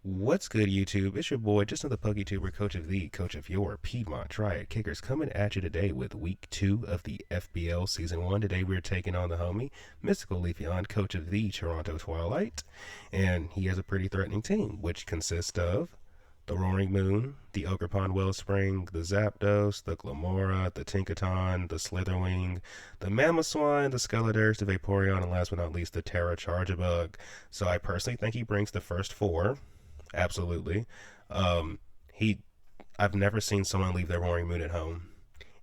What's good, YouTube? It's your boy, just another PuckyTuber, coach of the coach of your Piedmont Triad Kickers, coming at you today with week 2 of the FBL Season 1. Today we're taking on the homie, Mystical Leafeon, coach of the Toronto Twilight, and he has a pretty threatening team, which consists of the Roaring Moon, the Ogerpon Wellspring, the Zapdos, the Glamora, the Tinkaton, the Slitherwing, the Mamoswine, the Skeledirge, the Vaporeon, and last but not least, the Terra Charjabug. So I personally think he brings the first four. Absolutely. Um, he, I've never seen someone leave their Roaring Moon at home.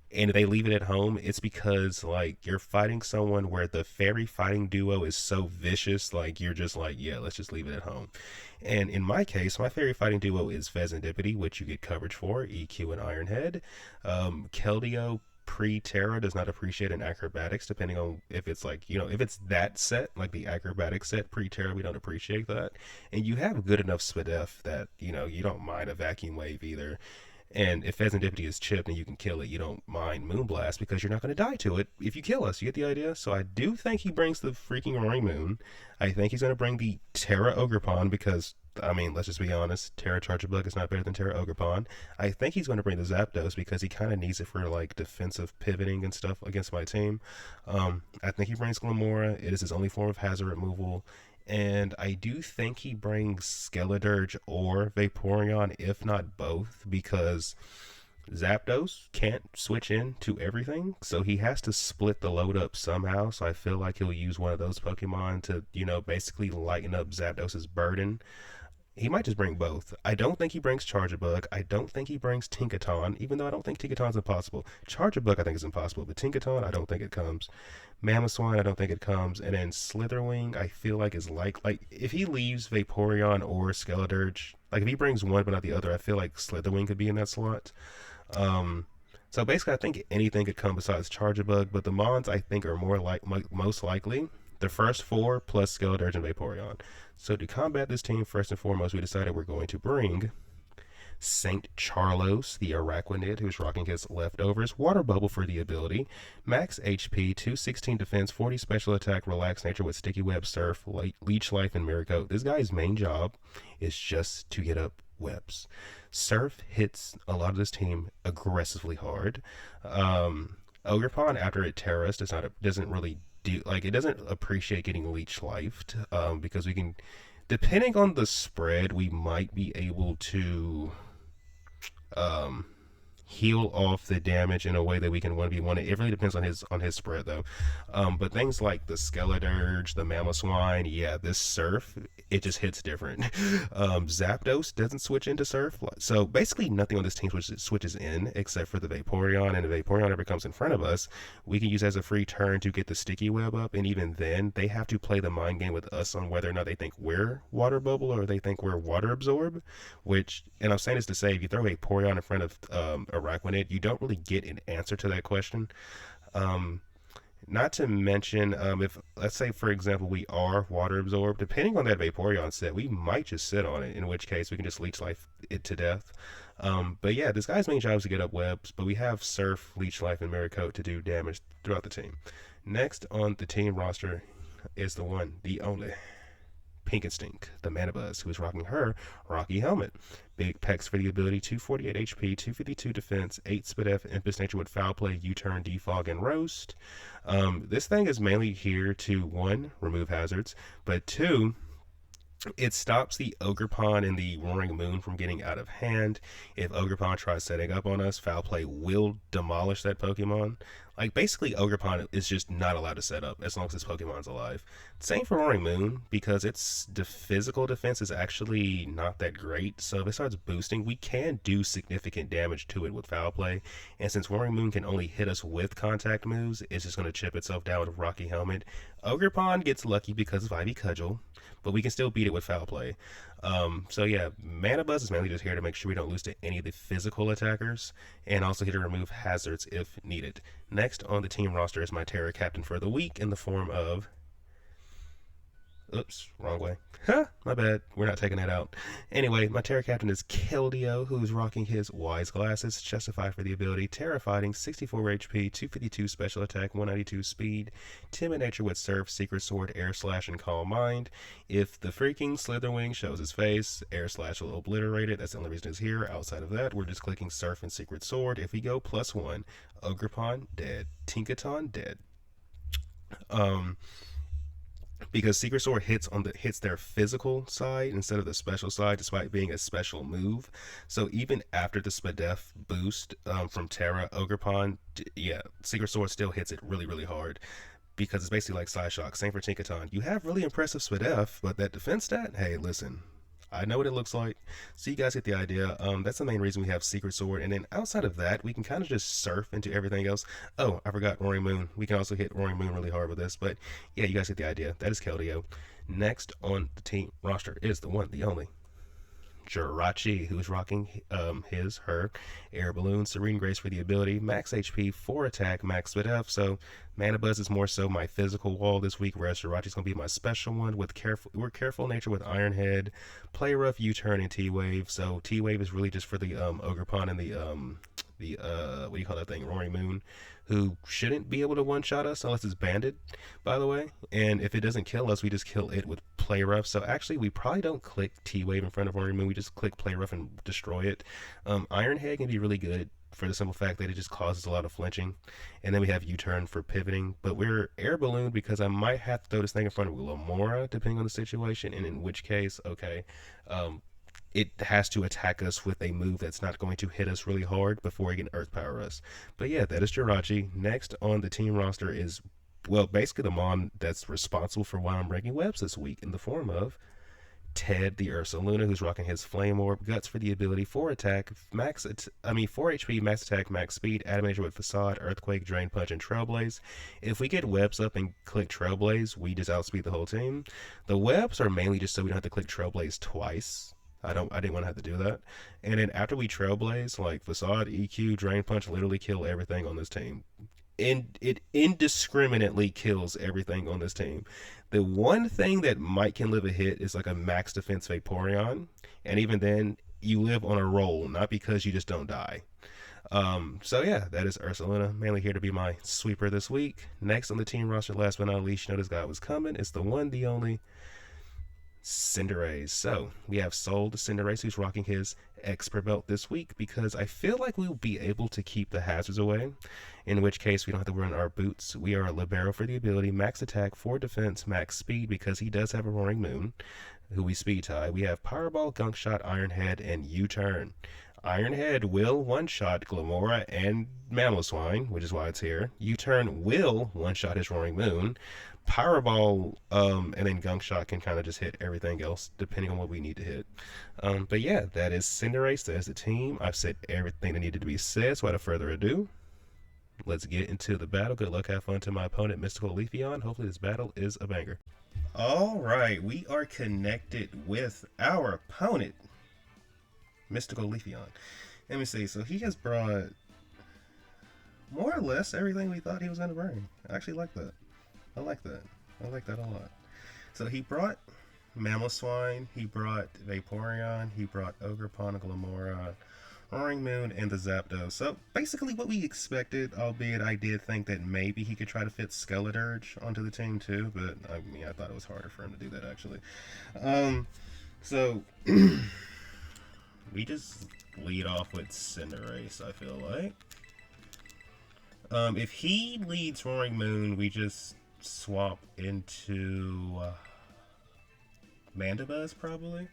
And if they leave it at home, it's because like you're fighting someone where the fairy fighting duo is so vicious, like you're just like, yeah, let's just leave it at home. And in my case, my fairy fighting duo is Fezandipity, which you get coverage for, EQ and Ironhead. Keldeo pre-Terra does not appreciate an acrobatics, depending on if it's like, if it's that set, like the acrobatic set pre-Terra, we don't appreciate that. And you have good enough Spadef that, you don't mind a vacuum wave either. And if Pheasantipity is chipped and you can kill it, you don't mind Moonblast because you're not going to die to it if you kill us. You get the idea? So I do think he brings the freaking Roaring Moon. I think he's going to bring the Terra Ogerpon because, I mean, let's just be honest, Terra Charjabug is not better than Terra Ogerpon. I think he's going to bring the Zapdos because he kind of needs it for, like, defensive pivoting and stuff against my team. I think he brings Glamora. It is his only form of hazard removal. And I do think he brings Skeledirge or Vaporeon, if not both, because Zapdos can't switch in to everything, so he has to split the load up somehow. So I feel like he'll use one of those Pokemon to, basically lighten up Zapdos's burden. He might just bring both. I don't think he brings Charjabug. I don't think he brings Tinkaton, even though I don't think Tinkaton's impossible. Charjabug I think is impossible, but Tinkaton I don't think it comes. Mamoswine I don't think it comes. And then Slitherwing I feel like is like if he leaves Vaporeon or Skeledirge, like if he brings one but not the other, I feel like Slitherwing could be in that slot. Um, so basically, I think anything could come besides Charjabug, but the Mons I think are more like most likely the first four plus Skeledirge and Vaporeon. So to combat this team, first and foremost, we decided we're going to bring Saint Charlos, the Araquanid, who's rocking his leftovers. Water Bubble for the ability. Max HP, 216 defense, 40 special attack, relaxed nature with Sticky Web, Surf, Leech Life, and Mirror Coat. This guy's main job is just to get up webs. Surf hits a lot of this team aggressively hard. Ogerpon, after it terras, doesn't really do, like, it doesn't appreciate getting leech lifed, because we can, depending on the spread, we might be able to um, heal off the damage in a way that we can 1v1 it. It really depends on his spread though. But things like the Skeledirge, the Mamoswine, yeah, this Surf, it just hits different. Zapdos doesn't switch into Surf, so basically nothing on this team switches in except for the Vaporeon, and the Vaporeon ever comes in front of us, we can use as a free turn to get the Sticky Web up, and even then they have to play the mind game with us on whether or not they think we're Water Bubble or they think we're Water Absorb, which, and I'm saying this to say, if you throw a Vaporeon in front of Araquanid, you don't really get an answer to that question. Um, Not to mention, if, let's say, for example, we are water absorbed, depending on that Vaporeon set, we might just sit on it, in which case we can just Leech Life it to death. But yeah, this guy's main job is to get up webs, but we have Surf, Leech Life, and Mirror Coat to do damage throughout the team. Next on the team roster is the one, the only, Pink and Stink, the Manabuzz, who is rocking her Rocky Helmet. Big pecs for the ability, 248 HP, 252 defense, 8 Spadef, Impus Nature with Foul Play, U-Turn, Defog, and Roast. This thing is mainly here to, one, remove hazards, but two, it stops the Ogerpon and the Roaring Moon from getting out of hand. If Ogerpon tries setting up on us, Foul Play will demolish that Pokemon. Like, basically, Ogerpon is just not allowed to set up as long as this Pokemon's alive. Same for Roaring Moon, because its physical defense is actually not that great. So if it starts boosting, we can do significant damage to it with Foul Play. And since Roaring Moon can only hit us with contact moves, it's just going to chip itself down with Rocky Helmet. Ogerpon gets lucky because of Ivy Cudgel, but we can still beat it with Foul Play. So yeah, Manabuzz is mainly just here to make sure we don't lose to any of the physical attackers, and also here to remove hazards if needed. Next on the team roster is my Terra Captain for the week in the form of Oops, wrong way. Huh, my bad. We're not taking that out. Anyway, my Terra Captain is Keldeo, who's rocking his Wise Glasses, justified for the ability Terra Fighting, 64 HP, 252 Special Attack, 192 Speed, Timid Nature with Surf, Secret Sword, Air Slash, and Calm Mind. If the freaking Slitherwing shows his face, Air Slash will obliterate it. That's the only reason it's here. Outside of that, we're just clicking Surf and Secret Sword. If we go +1, Ogrepon, dead. Tinkaton, dead. Um, because Secret Sword hits their physical side instead of the special side, despite being a special move. So even after the Spadef boost from Terra Ogrepon, yeah, Secret Sword still hits it really really hard because it's basically like Side Shock. Same for Tinkaton. You have really impressive Spadef, but that defense stat, hey, listen, I know what it looks like. So you guys get the idea. That's the main reason we have Secret Sword. And then outside of that, we can kind of just surf into everything else. Oh, I forgot Roaring Moon. We can also hit Roaring Moon really hard with this. But yeah, you guys get the idea. That is Keldeo. Next on the team roster is the one, the only Jirachi, who's rocking her air balloon, Serene Grace for the ability, max HP, 4 attack, max speed F. So Mana Buzz is more so my physical wall this week, whereas Jirachi's gonna be my special one with careful nature with Iron Head, Play Rough, U-turn, and T-Wave. So T-Wave is really just for the Ogrepon and the what do you call that thing, Roaring Moon, who shouldn't be able to one-shot us unless it's banded, by the way. And if it doesn't kill us, we just kill it with Play Rough. So actually, we probably don't click T-Wave in front of Roaring Moon. We just click Play Rough and destroy it. Iron Head can be really good for the simple fact that it just causes a lot of flinching. And then we have U-turn for pivoting. But we're air balloon because I might have to throw this thing in front of Lamora, depending on the situation. And in which case, okay, it has to attack us with a move that's not going to hit us really hard before it can Earth Power us. But yeah, that is Jirachi. Next on the team roster is, well, basically the mon that's responsible for why I'm breaking webs this week in the form of Ted the Ursa Luna, who's rocking his Flame Orb, Guts for the ability, 4 attack, 4 HP, max attack, max speed, Adamantia with Facade, Earthquake, Drain Punch, and Trailblaze. If we get webs up and click Trailblaze, we just outspeed the whole team. The webs are mainly just so we don't have to click Trailblaze twice. I didn't want to have to do that. And then after we Trailblaze, like Facade, EQ, Drain Punch literally kill everything on this team. And it indiscriminately kills everything on this team. The one thing that might can live a hit is like a max defense Vaporeon, and even then, you live on a roll, not because you just don't die. So yeah, that is Ursaluna, mainly here to be my sweeper this week. Next on the team roster, last but not least, you know this guy was coming. It's the one, the only Cinderace. So we have sold Cinderace, who's rocking his expert belt this week because I feel like we'll be able to keep the hazards away, in which case we don't have to run our boots. We are a libero for the ability, max attack, 4 defense, max speed because he does have a Roaring Moon, who we speed tie. We have Powerball, Gunk Shot, Iron Head, and U-turn. Iron Head will one-shot Glamora and Mamoswine, which is why it's here. U-turn will one-shot his Roaring Moon. Powerball and then Gunk Shot can kind of just hit everything else depending on what we need to hit. But yeah, that is Cinderace. That is the team. I've said everything that needed to be said, so without further ado, let's get into the battle. Good luck, have fun to my opponent, Mystical Leafeon. Hopefully this battle is a banger. All right, we are connected with our opponent, Mystical Leafeon. Let me see. So he has brought more or less everything we thought he was going to bring. I actually like that. I like that. I like that a lot. So he brought Mamoswine, he brought Vaporeon, he brought Ogrepon, Glamora, Roaring Moon, and the Zapdos. So basically what we expected, albeit I did think that maybe he could try to fit Skeleturge onto the team too, but I mean, I thought it was harder for him to do that actually. So we just lead off with Cinderace, I feel like. If he leads Roaring Moon, we just swap into Mandibuzz probably.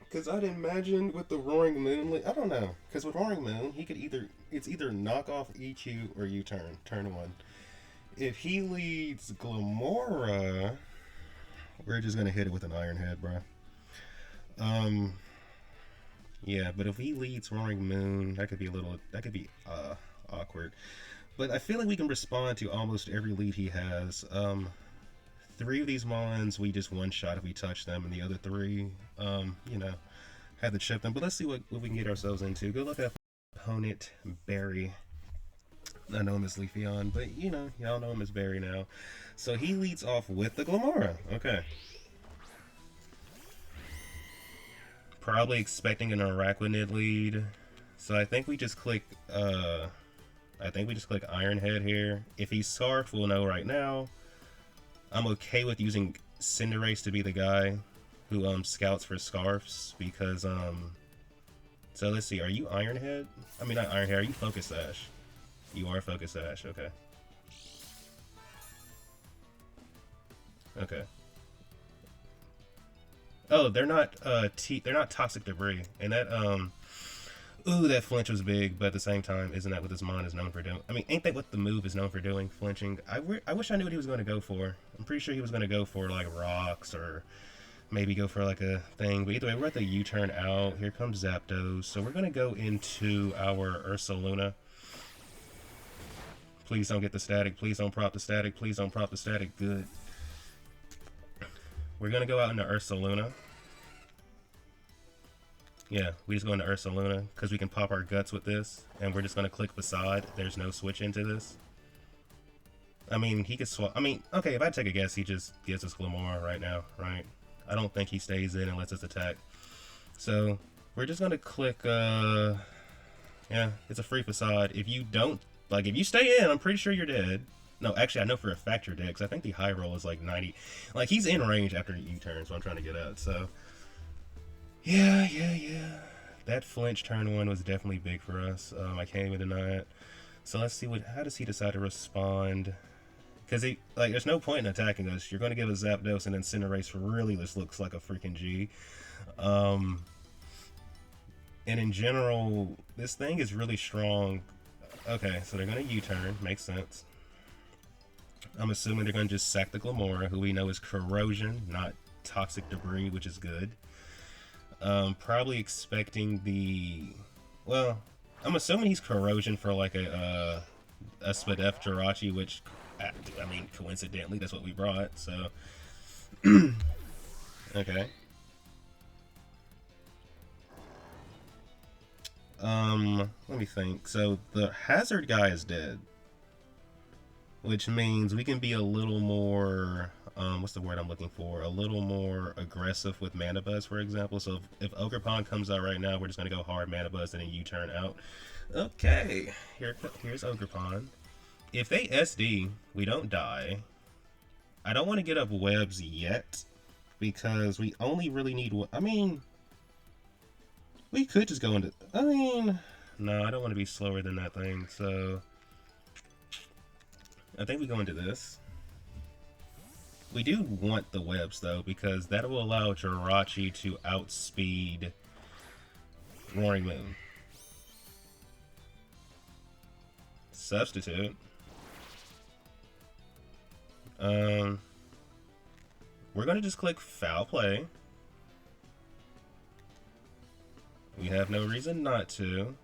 Because I'd imagine with the Roaring Moon, I don't know. Because with Roaring Moon, he could it's either knock off EQ or U-turn, turn 1. If he leads Glamora, we're just gonna hit it with an Iron Head, bro. Yeah, but if he leads Roaring Moon, that could be awkward. But I feel like we can respond to almost every lead he has. 3 of these Mons we just one-shot if we touch them, and the other 3, you know, have to chip them. But let's see what we can get ourselves into. Good luck, opponent Barry. I know him as Leafeon, but you know, y'all know him as Barry now. So he leads off with the Glamora. Okay. Probably expecting an Araquanid lead. So I think we just click Iron Head here. If he's Scarf, we'll know right now. I'm okay with using Cinderace to be the guy who scouts for Scarfs because so let's see, are you Iron Head? I mean not Iron Head, are you Focus Sash? You are Focus Sash, okay. Okay. Oh, they're not they're not Toxic Debris. And that ooh, that flinch was big, but at the same time, isn't that what this mon is known for doing? I mean, ain't that what the move is known for doing, flinching? I wish I knew what he was going to go for. I'm pretty sure he was going to go for, like, rocks or maybe go for, like, a thing. But either way, we're at the U-turn out. Here comes Zapdos. So we're going to go into our Ursaluna. Please don't get the static. Please don't prop the static. Please don't prop the static. Good. We're going to go out into Ursaluna. Yeah, we just go into Ursaluna because we can pop our guts with this, and we're just going to click Facade. There's no switch into this. I mean, he could swap. I mean, okay, if I take a guess, he just gets us Glamora right now, right? I don't think he stays in and lets us attack. So, we're just going to click, yeah, it's a free Facade. If you don't, like, if you stay in, I'm pretty sure you're dead. No, actually, I know for a fact you're dead, because I think the high roll is like 90. Like, he's in range after U-turn, so I'm trying to get out, so... Yeah. That flinch turn 1 was definitely big for us. I can't even deny it. So let's see how does he decide to respond? Because there's no point in attacking us. You're going to give us Zapdos, and then Cinderace really just looks like a freaking G. And in general, this thing is really strong. Okay, so they're going to U-turn. Makes sense. I'm assuming they're going to just sack the Glamora, who we know is Corrosion, not Toxic Debris, which is good. Probably expecting the... Well, I'm assuming he's Corrosion for like a Spadef Jirachi, which, I mean, coincidentally, that's what we brought, so... Okay. Let me think. So, the Hazard guy is dead. Which means we can be a little more... what's the word I'm looking for? A little more aggressive with Mana Buzz, for example. So if Ogerpon comes out right now, we're just going to go hard Mana Buzz and then U-turn out. Okay, here's Ogerpon. If they SD, we don't die. I don't want to get up webs yet, because we only really need... I mean, we could just go into... I mean, no, I don't want to be slower than that thing, so... I think we go into this. We do want the webs, though, because that will allow Jirachi to outspeed Roaring Moon. Substitute. We're going to just click Foul Play. We have no reason not to.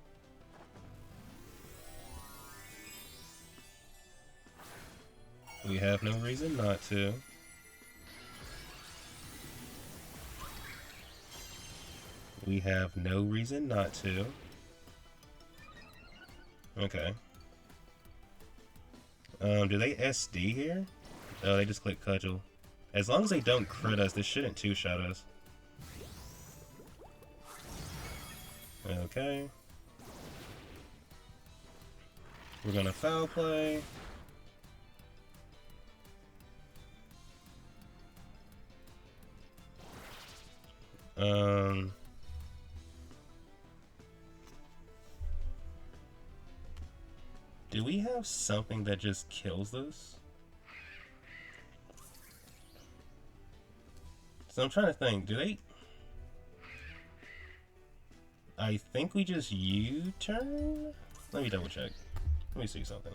We have no reason not to. We have no reason not to. Okay. Do they SD here? Oh, they just click Cudgel. As long as they don't crit us, this shouldn't two-shot us. Okay. We're gonna Foul Play. Do we have something that just kills this? So I'm trying to think, do they... I think we just U-turn? Let me double check. Let me see something.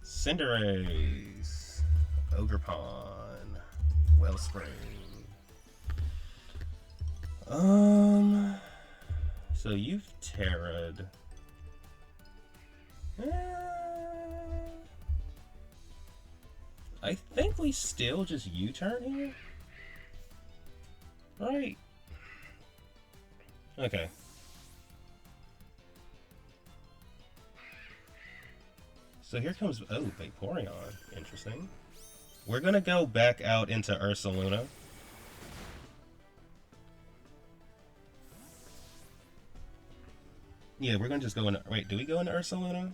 Cinderace. Ogerpon. Wellspring. So you've Terra'd. I think we still just U-turn here? Right. Okay. So here comes, oh, Vaporeon. Interesting. We're gonna go back out into Ursaluna. Yeah, we're gonna just go in. Wait, do we go into Ursaluna?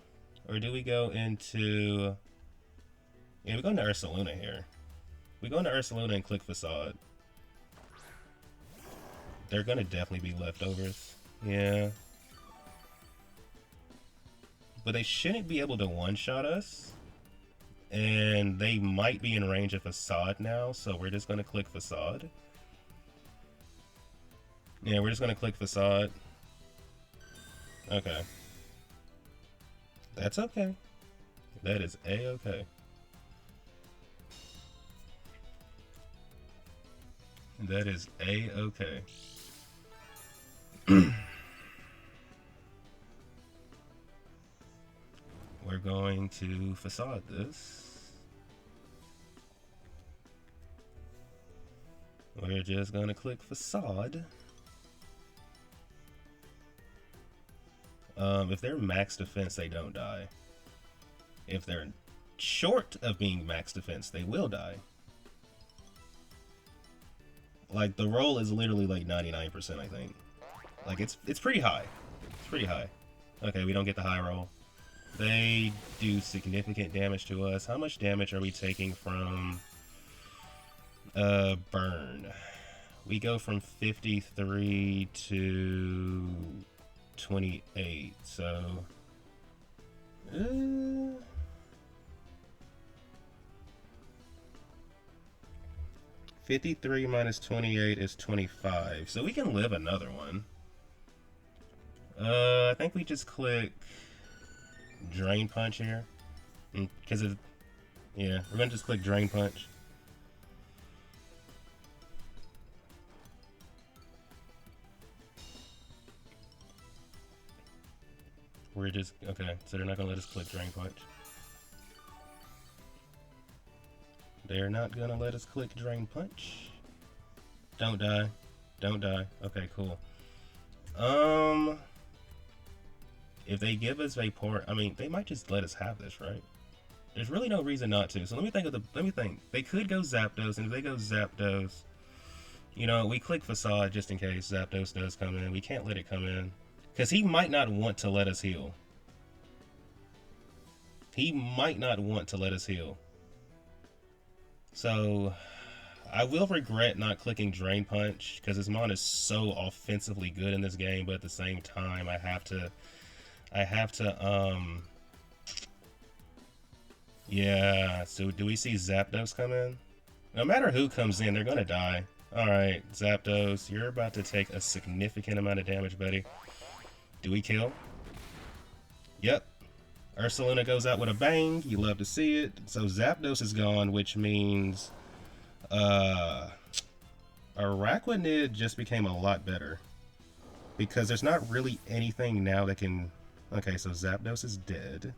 Or do we go into... Yeah, we go into Ursaluna here. We go into Ursaluna and click Facade. They're gonna definitely be leftovers. Yeah. But they shouldn't be able to one-shot us. And they might be in range of Facade now, so we're just gonna click Facade. Yeah, we're just gonna click Facade. Okay. That's okay. That is A-okay. That is A-okay. We're going to Facade this. We're just gonna click Facade. If they're max defense, they don't die. If they're short of being max defense, they will die. Like, the roll is literally like 99%, I think. Like, it's pretty high. It's pretty high. Okay, we don't get the high roll. They do significant damage to us. How much damage are we taking from burn? We go from 53 to 28, so 53 minus 28 is 25, so we can live another one. I think we just click Drain Punch here, because yeah, we're gonna just click Drain Punch. We're just, okay, so they're not gonna let us click Drain Punch. They're not gonna let us click Drain Punch. Don't die. Don't die. Okay, cool. If they give us Vapor, I mean, they might just let us have this, right? There's really no reason not to. So let me think. They could go Zapdos, and if they go Zapdos, you know, we click Facade just in case Zapdos does come in. We can't let it come in, because he might not want to let us heal. He might not want to let us heal. So I will regret not clicking Drain Punch, because his mon is so offensively good in this game, but at the same time I have to yeah, so do we see Zapdos come in? No matter who comes in, they're gonna die. Alright, Zapdos, you're about to take a significant amount of damage, buddy. Do we kill? Yep. Ursaluna goes out with a bang. You love to see it. So Zapdos is gone, which means Araquanid just became a lot better, because there's not really anything now that can... Okay, so Zapdos is dead.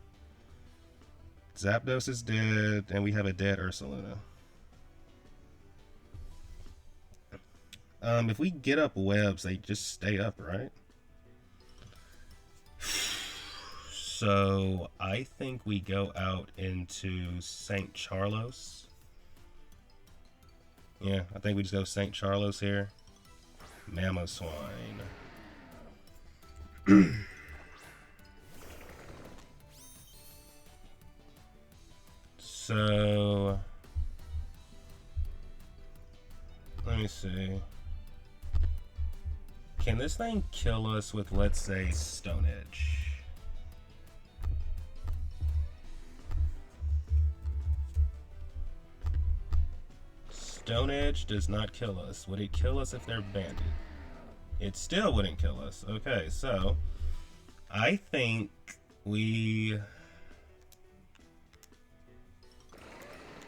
Zapdos is dead, and we have a dead Ursaluna. If we get up webs, they just stay up, right? So I think we go out into St. Charlos. Yeah, I think we just go St. Charlos here. Mamoswine. So let me see. Can this thing kill us with, let's say, Stone Edge? Stone Edge does not kill us. Would it kill us if they're banded? It still wouldn't kill us. Okay, so I think we...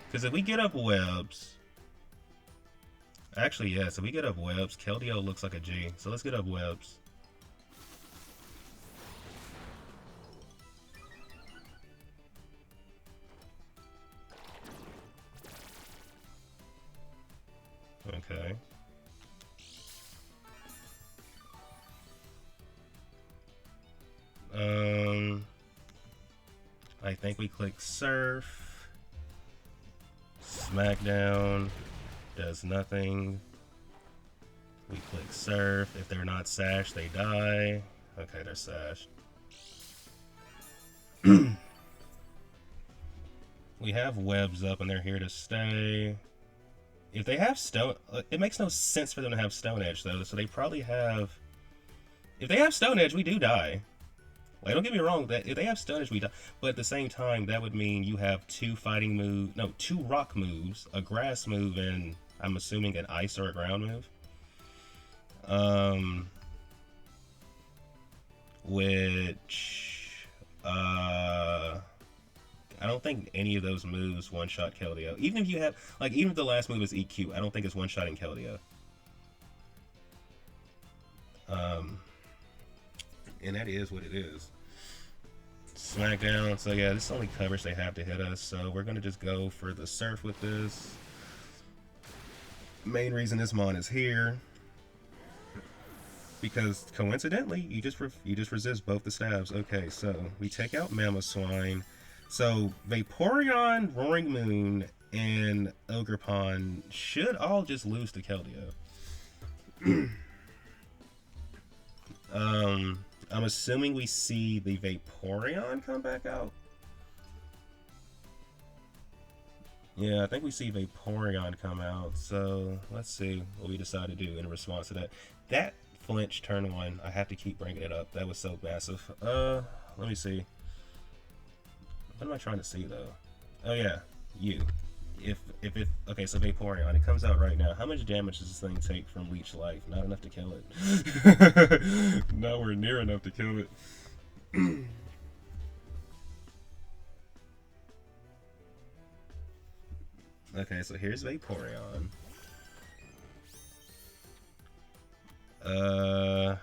Because if we get up webs... Actually, yes, if we get up webs, Keldeo looks like a G. So let's get up webs. Okay. I think we click Surf. Smackdown does nothing. We click Surf. If they're not sashed, they die. Okay, they're sashed. We have webs up and they're here to stay. If they have stone, it makes no sense for them to have Stone Edge though. So they probably have. If they have Stone Edge, we do die. Like, don't get me wrong. That if they have Stone Edge, we die. But at the same time, that would mean you have two rock moves, a grass move, and I'm assuming an ice or a ground move. Which I don't think any of those moves one-shot Keldeo. Even if you have, like, even if the last move is EQ, I don't think it's one-shotting Keldeo. And that is what it is. Smackdown. So yeah, this is the only coverage they have to hit us. So we're gonna just go for the Surf with this. Main reason this mon is here, because coincidentally, you just resist both the stabs. Okay, so we take out Mamoswine. So Vaporeon, Roaring Moon, and Ogerpon should all just lose to Keldeo. I'm assuming we see the Vaporeon come back out. Yeah, I think we see Vaporeon come out. So let's see what we decide to do in response to that. That flinch turn one, I have to keep bringing it up. That was so massive. Let me see. What am I trying to see though? Oh yeah, you. If it, okay, so Vaporeon, it comes out right now. How much damage does this thing take from Leech Life? Not enough to kill it. Nowhere near enough to kill it. Okay, so here's Vaporeon. I'm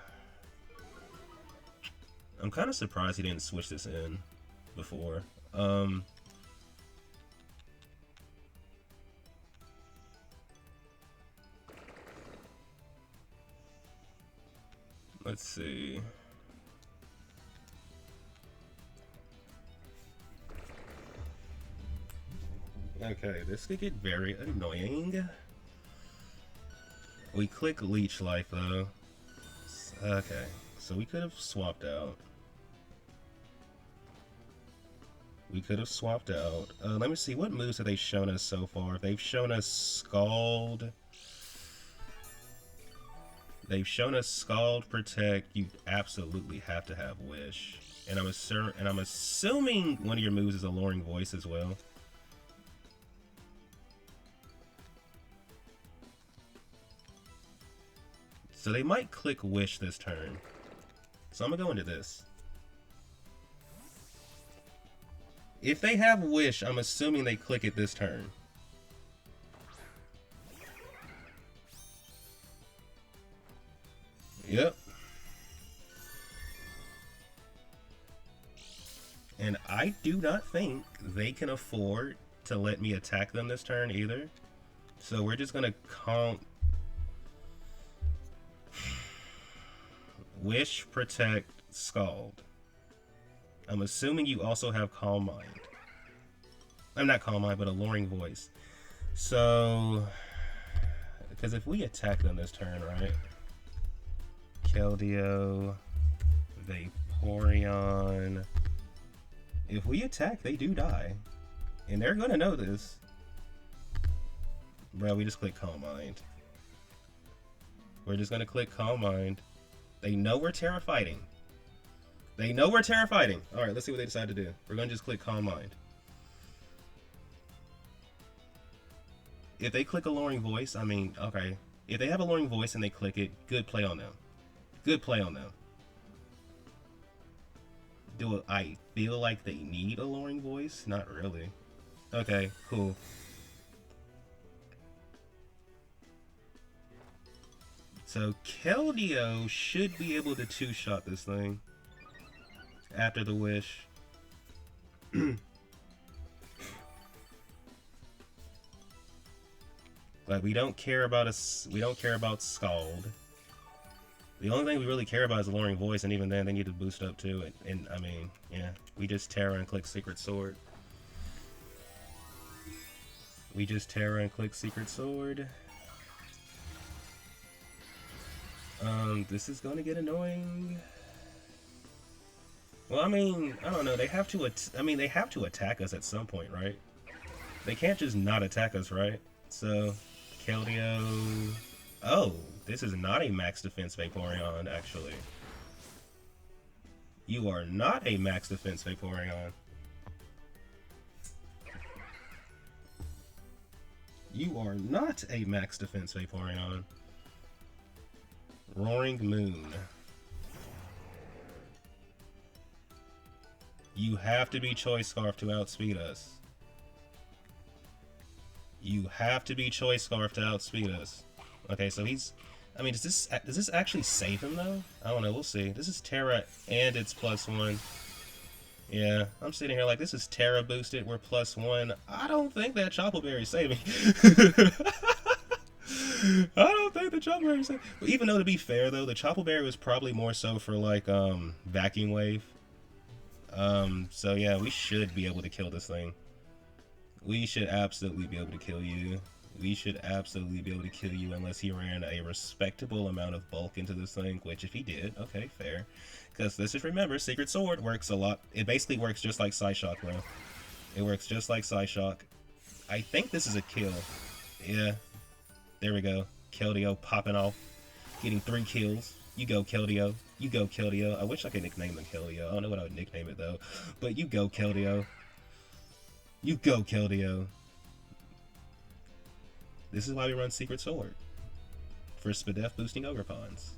kind of surprised he didn't switch this in before. Let's see. Okay, this could get very annoying. We click Leech Life though. Okay, so we could have swapped out. Let me see, what moves have they shown us so far? They've shown us Scald. They've shown us Scald, Protect. You absolutely have to have Wish. And I'm assuming one of your moves is Alluring Voice as well. So they might click Wish this turn. So I'm gonna go into this. If they have Wish, I'm assuming they click it this turn. Yep. And I do not think they can afford to let me attack them this turn either. So we're just gonna count Wish, Protect, Scald. I'm assuming you also have Calm Mind. I'm not Calm Mind, but Alluring Voice. So, because if we attack them this turn, right? Keldeo, Vaporeon. If we attack, they do die. And they're gonna know this. Bro, we just click Calm Mind. We're just gonna click Calm Mind. They know we're Terra Fighting. They know we're Terra Fighting. Alright, let's see what they decide to do. We're gonna just click Calm Mind. If they click Alluring Voice, I mean, okay. If they have Alluring Voice and they click it, good play on them. Good play on them. Do I feel like they need Alluring Voice? Not really. Okay, cool. So Keldeo should be able to two-shot this thing after the Wish. Like, we don't care about Scald. The only thing we really care about is Alluring Voice, and even then, they need to boost up too. And I mean, yeah, we just Terra and click Secret Sword. We just Terra and click Secret Sword. This is gonna get annoying. Well, I mean, I don't know. They have to. They have to attack us at some point, right? They can't just not attack us, right? So, Keldeo. Oh, this is not a max defense Vaporeon, actually. You are not a max defense Vaporeon. You are not a max defense Vaporeon. Roaring Moon. You have to be Choice Scarf to outspeed us. You have to be Choice Scarf to outspeed us. Okay, so he's... I mean, does this actually save him, though? I don't know, we'll see. This is Terra and it's +1. Yeah, I'm sitting here like, this is Terra boosted, we're +1. I don't think that Chople Berry's saving. I don't think the Chople Berry's saving. But even though, to be fair, though, the Chople Berry was probably more so for, like, Vacuum Wave. So yeah, we should be able to kill this thing. We should absolutely be able to kill you. We should absolutely be able to kill you unless he ran a respectable amount of bulk into this thing, which if he did, okay, fair. Because let's just remember, Secret Sword works a lot. It basically works just like Psyshock, bro. It works just like Psyshock. I think this is a kill. Yeah. There we go. Keldeo popping off. Getting 3 kills. You go, Keldeo. You go, Keldeo. I wish I could nickname him Keldeo. I don't know what I would nickname it, though. But you go, Keldeo. You go, Keldeo. This is why we run Secret Sword. For Spadef boosting Ogerpons.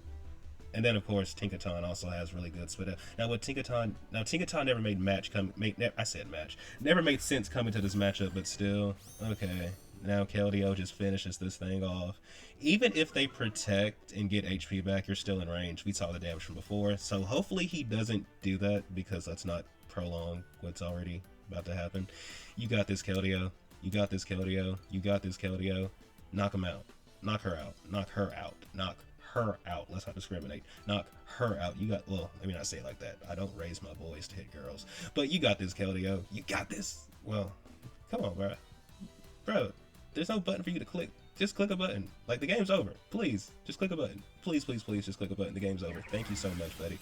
And then, of course, Tinkaton also has really good Spadef. Now, with Tinkaton... Now, Tinkaton never made match come... I said match. Never made sense coming to this matchup, but still. Okay. Now Keldeo just finishes this thing off. Even if they protect and get HP back, you're still in range. We saw the damage from before. So hopefully he doesn't do that, because let's not prolong what's already about to happen. You got this, Keldeo. You got this, Keldeo. You got this, Keldeo. Knock him out. Knock her out. Knock her out. Knock her out. Let's not discriminate. Knock her out. You got... Well, let me not say it like that. I don't raise my voice to hit girls. But you got this, Keldeo. You got this. Well, come on, bro. Bro, there's no button for you to click. Just click a button. Like, the game's over. Please, just click a button. Please, please, please, just click a button. The game's over. Thank you so much, buddy.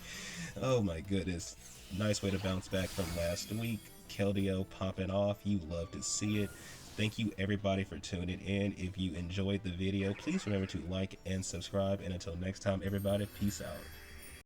Oh my goodness. Nice way to bounce back from last week. Keldeo popping off. You love to see it. Thank you, everybody, for tuning in. If you enjoyed the video, please remember to like and subscribe. And until next time, everybody, peace out.